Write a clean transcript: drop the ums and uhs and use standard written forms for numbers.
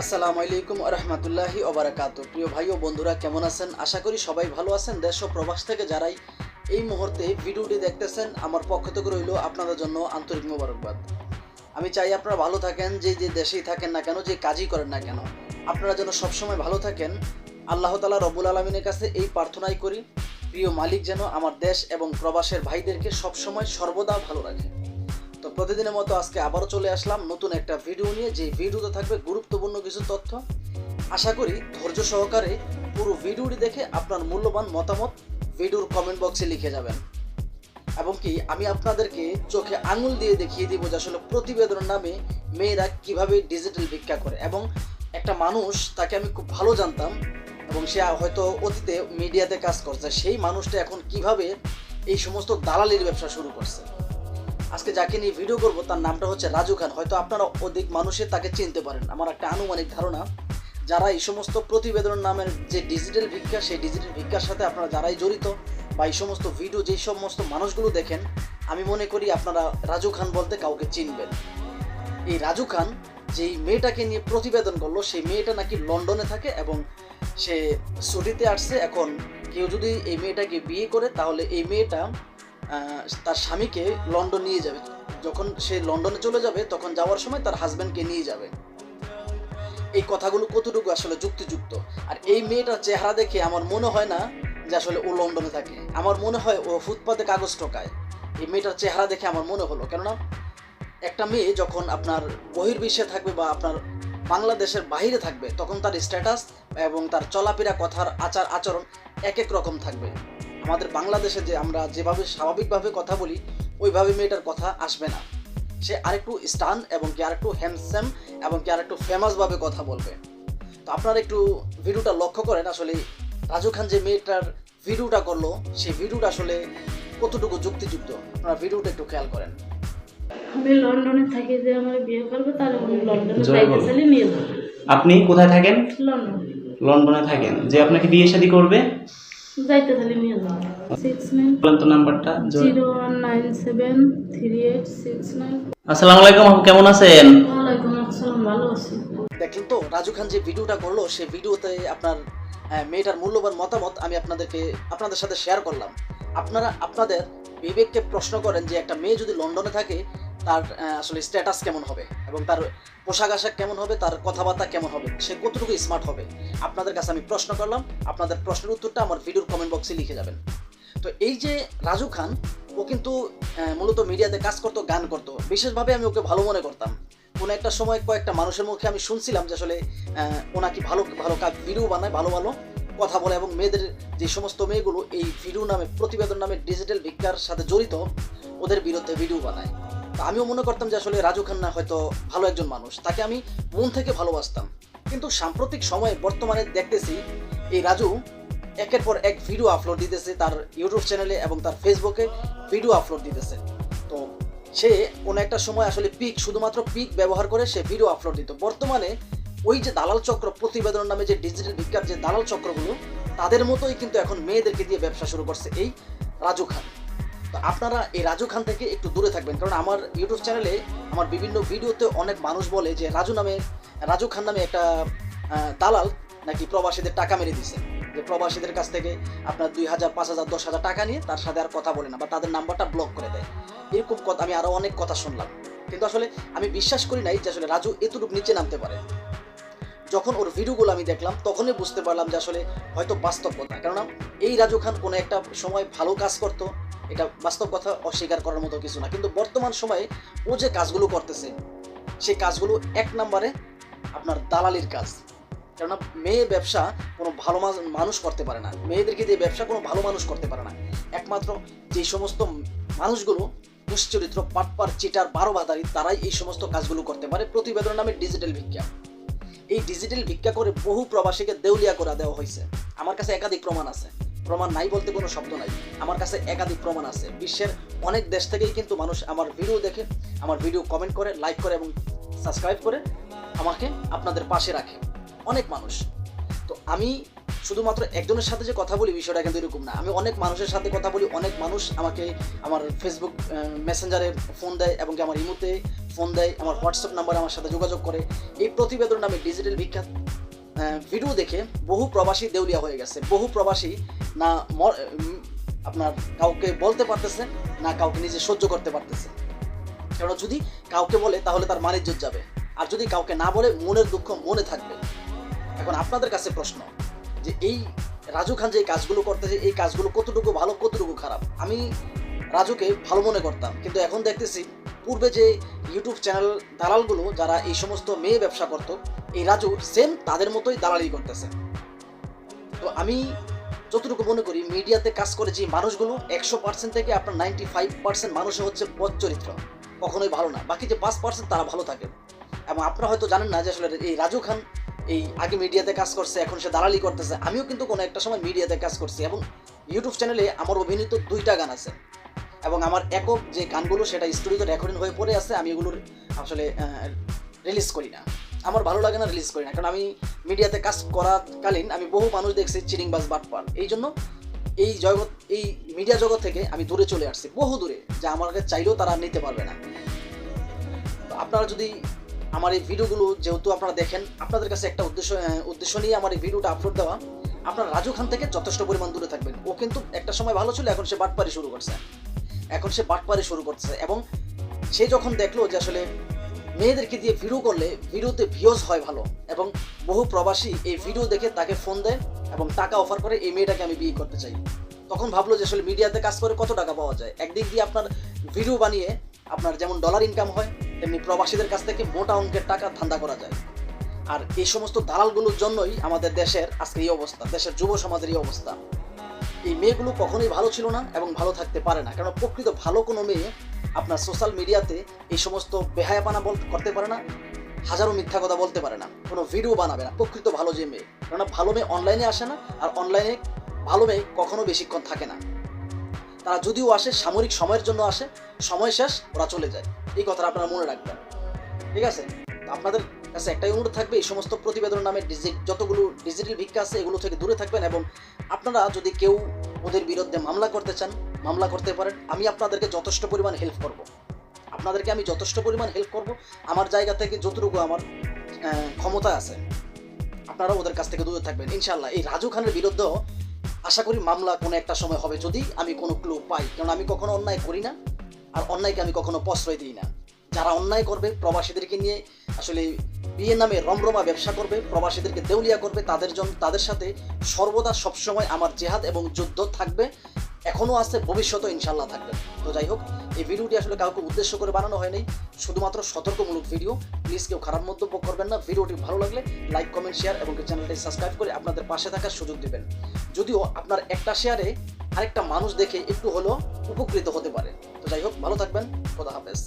আসসালামু আলাইকুম রহমতুল্লাহি ওবারাকাত। প্রিয় ভাই ও বন্ধুরা, কেমন আছেন? আশা করি সবাই ভালো আছেন। দেশ ও প্রবাস থেকে যারাই এই মুহূর্তে ভিডিওটি দেখতেছেন, আমার পক্ষ থেকে রইল আপনাদের জন্য আন্তরিক মোবারকবাদ। আমি চাই আপনারা ভালো থাকেন, যে দেশেই থাকেন না কেন, যে কাজই করেন না কেন, আপনারা যেন সবসময় ভালো থাকেন। আল্লাহ তাআলা রব্বুল আলামিনের কাছে এই প্রার্থনাই করি, প্রিয় মালিক যেন আমার দেশ এবং প্রবাসের ভাইদেরকে সবসময় সর্বদা ভালো রাখে। তো প্রতিদিনের মতো আজকে আবারও চলে আসলাম নতুন একটা ভিডিও নিয়ে, যে ভিডিওতে থাকবে গুরুত্বপূর্ণ কিছু তথ্য। আশা করি ধৈর্য সহকারে পুরো ভিডিওটি দেখে আপনার মূল্যবান মতামত ভিডিওর কমেন্ট বক্সে লিখে যাবেন, এবং কি আমি আপনাদেরকে চোখে আঙুল দিয়ে দেখিয়ে দিব যে আসলে প্রতিবেদনের নামে মেয়েরা কিভাবে ডিজিটাল ভিক্ষা করে। এবং একটা মানুষ, তাকে আমি খুব ভালো জানতাম এবং সে হয়তো অতীতে মিডিয়াতে কাজ করছে, সেই মানুষটা এখন কিভাবে এই সমস্ত দালালির ব্যবসা শুরু করছে। আজকে যাকে নিয়ে ভিডিও করব তার নামটা হচ্ছে রাজু খান। হয়তো আপনারা অধিক মানুষের তাকে চিনতে পারেন। আমার একটা আনুমানিক ধারণা, যারা এই সমস্ত প্রতিবেদন নামের যে ডিজিটাল ভিক্ষা, সেই ডিজিটাল ভিক্ষার সাথে আপনারা যারাই জড়িত বা এই সমস্ত ভিডিও যেই সমস্ত মানুষগুলো দেখেন, আমি মনে করি আপনারা রাজু খান বলতে কাউকে চিনবেন। এই রাজু খান যেই মেয়েটাকে নিয়ে প্রতিবেদন করলো, সেই মেয়েটা নাকি লন্ডনে থাকে এবং সে ছুটিতে আসছে। এখন কেউ যদি এই মেয়েটাকে বিয়ে করে, তাহলে এই মেয়েটা তার স্বামীকে লন্ডন নিয়ে যাবে। যখন সে লন্ডনে চলে যাবে, তখন যাওয়ার সময় তার হাজব্যান্ডকে নিয়ে যাবে। এই কথাগুলো কতটুকু আসলে যুক্তিযুক্ত? আর এই মেয়েটার চেহারা দেখে আমার মনে হয় না যে আসলে ও লন্ডনে থাকে। আমার মনে হয় ও ফুটপাতে কাগজ ঠকায়। এই মেয়েটার চেহারা দেখে আমার মনে হলো, কেননা একটা মেয়ে যখন আপনার বহির্বিশ্বে থাকবে বা আপনার বাংলাদেশের বাইরে থাকবে, তখন তার স্ট্যাটাস এবং তার চলাফেরা, কথার আচার আচরণ এক এক রকম থাকবে। আমাদের বাংলাদেশে যে আমরা যেভাবে স্বাভাবিকভাবে কথা বলি, ওইভাবে মেয়েটার কথা আসবে না। সে আরেকটু স্টান এবং কি আরেকটু হ্যান্ডসাম এবং কি আরেকটু ফেমাসভাবে কথা বলবে। তো আপনারা একটু ভিডিওটা লক্ষ্য করেন, আসলে রাজু খান যে মেয়েটার ভিডিওটা করলো, সেই ভিডিওটা আসলে কতটুকু যুক্তিযুক্ত, আপনারা ভিডিওটা একটু খেয়াল করেন। আমি লন্ডনে থাকি, যে আমার বিয়ে করবে তাহলে উনি লন্ডনে যাইতে চাইলে নিয়ে যাবে। আপনি কোথায় থাকেন? লন্ডন লন্ডনে থাকেন। যে আপনাকে বিয়ে শাদী করবে, যাইতে চাইলে নিয়ে যাবে। 69 বলেন তো নাম্বারটা। 01973869। আসসালামু আলাইকুম আপু, কেমন আছেন? ওয়ালাইকুম আসসালাম, ভালো আছি। দেখেন তো রাজু খান যে ভিডিওটা করলো, সেই ভিডিওতে আপনার মেয়েটার মূল্যবান মতামত আমি আপনাদের সাথে শেয়ার করলাম। আপনারা আপনাদের বিবেককে প্রশ্ন করেন যে একটা মেয়ে যদি লন্ডনে থাকে, তার আসলে স্ট্যাটাস কেমন হবে এবং তার পোশাক আশাক কেমন হবে, তার কথাবার্তা কেমন হবে, সে কতটুকু স্মার্ট হবে। আপনাদের কাছে আমি প্রশ্ন করলাম, আপনাদের প্রশ্নের উত্তরটা আমার ভিডিওর কমেন্ট বক্সে লিখে যাবেন। তো এই যে রাজু খান, ও কিন্তু মূলত মিডিয়াতে কাজ করতো, গান করতো। বিশেষভাবে আমি ওকে ভালো মনে করতাম। কোনো একটা সময় কয়েকটা মানুষের মুখে আমি শুনছিলাম যে আসলে ওনাকে ভালো ভালো ভিডিও বানায়, ভালো ভালো কথা বলে, এবং মেয়েদের যে সমস্ত মেয়েগুলো এই ভিডিও নামে, প্রতিবেদন নামে ডিজিটাল ভিক্ষার সাথে জড়িত, ওদের বিরুদ্ধে ভিডিও বানায়। তো আমিও মনে করতাম যে আসলে রাজু খান না হয়তো ভালো একজন মানুষ, তাকে আমি মন থেকে ভালোবাসতাম। কিন্তু সাম্প্রতিক সময়ে বর্তমানে দেখতেছি এই রাজু একের পর এক ভিডিও আপলোড দিতেছে তার ইউটিউব চ্যানেলে এবং তার ফেসবুকে ভিডিও আপলোড দিতেছে। তো সে কোনো একটা সময় আসলে শুধুমাত্র পিক ব্যবহার করে সে ভিডিও আপলোড দিত। বর্তমানে ওই যে দালাল চক্র, প্রতিবেদন নামে যে ডিজিটাল ভিক্ষার যে দালাল চক্রগুলো, তাদের মতোই কিন্তু এখন মেয়েদেরকে দিয়ে ব্যবসা শুরু করছে এই রাজু খান। তো আপনারা এই রাজু খান থেকে একটু দূরে থাকবেন, কারণ আমার ইউটিউব চ্যানেলে আমার বিভিন্ন ভিডিওতে অনেক মানুষ বলে যে রাজু খান নামে একটা দালাল নাকি প্রবাসীদের টাকা মেরে দিছে, যে প্রবাসীদের কাছ থেকে আপনার 2000, 5000, 10,000 টাকা নিয়ে তার সাথে আর কথা বলে না বা তাদের নাম্বারটা ব্লক করে দেয়। এরকম কথা আমি আরো অনেক কথা শুনলাম, কিন্তু আসলে আমি বিশ্বাস করি নাই যে আসলে রাজু এতটুকু নিচে নামতে পারে। যখন ওর ভিডিওগুলো আমি দেখলাম, তখনই বুঝতে পারলাম যে আসলে হয়তো বাস্তব কথা। কেননা এই রাজু খান কোনো একটা সময় ভালো কাজ করতো, এটা বাস্তব কথা, অস্বীকার করার মতো কিছু না। কিন্তু বর্তমান সময়ে ও যে কাজগুলো করতেছে, সেই কাজগুলো এক নম্বরে আপনার দালালির কাজ। কেননা মেয়ে ব্যবসা কোনো ভালো মানুষ করতে পারে না, মেয়েদেরকে দিয়ে ব্যবসা কোনো ভালো মানুষ করতে পারে না। একমাত্র যে সমস্ত মানুষগুলো দুশ্চরিত্র, পাটপার, চিটার, বারোবাদারি, তারাই এই সমস্ত কাজগুলো করতে পারে। প্রতিবেদন নামে ডিজিটাল ভিক্ষা, এই ডিজিটাল ভিক্ষা করে বহু প্রবাসীকে দেউলিয়া করে দেওয়া হয়েছে। আমার কাছে একাধিক প্রমাণ আছে, প্রমাণ নাই বলতে কোনো শব্দ নাই, আমার কাছে একাধিক প্রমাণ আছে। বিশ্বের অনেক দেশ থেকেই কিন্তু মানুষ আমার ভিডিও দেখে, আমার ভিডিও কমেন্ট করে, লাইক করে এবং সাবস্ক্রাইব করে আমাকে আপনাদের পাশে রাখে অনেক মানুষ। তো আমি শুধুমাত্র একজনের সাথে যে কথা বলি বিষয়টা কিন্তু এরকম না, আমি অনেক মানুষের সাথে কথা বলি, অনেক মানুষ আমাকে আমার ফেসবুক মেসেঞ্জারে ফোন দেয় এবং কি আমার ইমোতে ফোন দেয়, আমার হোয়াটসঅ্যাপ নাম্বারে আমার সাথে যোগাযোগ করে। এই প্রতিবেদন নামে ডিজিটাল ভিক্ষা ভিডিও দেখে বহু প্রবাসী দেউলিয়া হয়ে গেছে, বহু প্রবাসী না আপনার কাউকে বলতে পারতেছে না কাউকে নিজে সহ্য করতে পারতেছে। কারণ যদি কাউকে বলে তাহলে তার মান ইজ্জত যাবে, আর যদি কাউকে না বলে মনের দুঃখ মনে থাকবে। এখন আপনাদের কাছে প্রশ্ন যে এই রাজু খান যে কাজগুলো করতেছে এই কাজগুলো কতটুকু ভালো কতটুকু খারাপ। আমি রাজুকে ভালো মনে করতাম, কিন্তু এখন দেখতেছি পূর্বে যে ইউটিউব চ্যানেল দালালগুলো যারা এই সমস্ত মেয়ে ব্যবসা করতো, এই রাজু সেম তাদের মতোই দালালি করতেছে। তো আমি যতটুকু মনে করি মিডিয়াতে কাজ করে যে মানুষগুলো 100% থেকে আপনার 95% মানুষে হচ্ছে বদ চরিত্র, কখনোই ভালো না। বাকি যে 5% তারা ভালো থাকে। এবং আপনারা হয়তো জানেন না যে আসলে এই রাজু খান এই আগে মিডিয়াতে কাজ করছে, এখন সে দালালি করতেছে। আমিও কিন্তু কোনো একটা সময় মিডিয়াতে কাজ করছি এবং ইউটিউব চ্যানেলে আমার অভিনীত 2টা গান আছে এবং আমার একক যে গানগুলো সেটা স্টুডিওতে রেকর্ডিং হয়ে পড়ে আছে। আমি এগুলোর আসলে রিলিজ করি না, আমার ভালো লাগে না, রিলিজ করি না। কারণ আমি মিডিয়াতে কাজ করাকালীন আমি বহু মানুষ দেখছি চিরিংবাজ বাটপার, এই জন্য এই মিডিয়া জগৎ থেকে আমি দূরে চলে আসছি, বহু দূরে, যা আমাকে চাইলেও তারা নিতে পারবে না। তো আপনারা যদি আমার এই ভিডিওগুলো যেহেতু আপনারা দেখেন, আপনাদের কাছে একটা উদ্দেশ্য নিয়ে আমার এই ভিডিওটা আপলোড দেওয়া, আপনারা রাজু খান থেকে যথেষ্ট পরিমাণ দূরে থাকবেন। ও কিন্তু একটা সময় ভালো ছিল, এখন সে বাটপারি শুরু করছে। এবং সে যখন দেখলো যে আসলে মেয়েদেরকে দিয়ে ভিডিও করলে ভিডিওতে ভিউজ হয় ভালো, এবং বহু প্রবাসী এই ভিডিও দেখে তাকে ফোন দেয় এবং টাকা অফার করে এই মেয়েটাকে আমি বিয়ে করতে চাই, তখন ভাবলো যে আসলে মিডিয়াতে কাজ করে কত টাকা পাওয়া যায়। একদিক দিয়ে আপনার ভিডিও বানিয়ে আপনার যেমন ডলার ইনকাম হয়, তেমনি প্রবাসীদের কাছ থেকে মোটা অঙ্কের টাকা ধান্দা করা যায়। আর এই সমস্ত দালালগুলোর জন্যই আমাদের দেশের আজকে এই অবস্থা, দেশের যুব সমাজের এই অবস্থা। এই মেয়েগুলো কখনোই ভালো ছিল না এবং ভালো থাকতে পারে না, কারণ প্রকৃত ভালো কোনো মেয়ে আপনার সোশ্যাল মিডিয়াতে এই সমস্ত বেহায়াপানা করতে পারে না, হাজারো মিথ্যা কথা বলতে পারে না, কোনো ভিডিও বানাবে না। প্রকৃত ভালো যে মেয়ে, কারণ ভালো মেয়ে অনলাইনে আসে না, আর অনলাইনে ভালো মেয়ে কখনো বেশিক্ষণ থাকে না। তারা যদিও আসে সাময়িক সময়ের জন্য আসে, সময় শেষ ওরা চলে যায়। এই কথাটা আপনারা মনে রাখবেন, ঠিক আছে? তো আপনাদের কাছে একটাই অনুরোধ থাকবে, এই সমস্ত প্রতিবেদন নামে যতগুলো ডিজিটাল ভিক্ষা আছে এগুলো থেকে দূরে থাকবেন। এবং আপনারা যদি কেউ ওদের বিরুদ্ধে মামলা করতে চান, মামলা করতে পারেন। আমি আপনাদেরকে যথেষ্ট পরিমাণ হেল্প করব, আমার জায়গা থেকে যতটুকু আমার ক্ষমতা আছে। আপনারা ওদের কাছ থেকে দূরে থাকবেন ইনশাল্লাহ। এই রাজু খানের বিরুদ্ধেও আশা করি মামলা কোনো একটা সময় হবে, যদি আমি কোনো ক্লু পাই। কারণ আমি কখনো অন্যায় করি না, আর অন্যায়কে আমি কখনো প্রশ্রয় দিই না। যারা অন্যায় করবে, প্রবাসীদেরকে নিয়ে আসলে বিয়ের নামে রমরমা ব্যবসা করবে, প্রবাসীদেরকে দেউলিয়া করবে, তাদের সাথে সর্বদা সবসময় আমার জেহাদ এবং যুদ্ধ থাকবে, এখনও আছে, ভবিষ্যতেও ইনশাল্লাহ থাকবে। তো যাই হোক, এই ভিডিওটি আসলে কাউকে উদ্দেশ্য করে বানানো হয়নি, শুধুমাত্র সতর্কমূলক ভিডিও। প্লিজ কেউ খারাপ মন্তব্য করবেন না। ভিডিওটি ভালো লাগলে লাইক, কমেন্ট, শেয়ার এবং চ্যানেলটি সাবস্ক্রাইব করে আপনাদের পাশে থাকার সুযোগ দেবেন। যদিও আপনার একটা শেয়ারে আরেকটা মানুষ দেখে একটু হলেও উপকৃত হতে পারে। তো যাই হোক, ভালো থাকবেন, খোদা হাফেজ।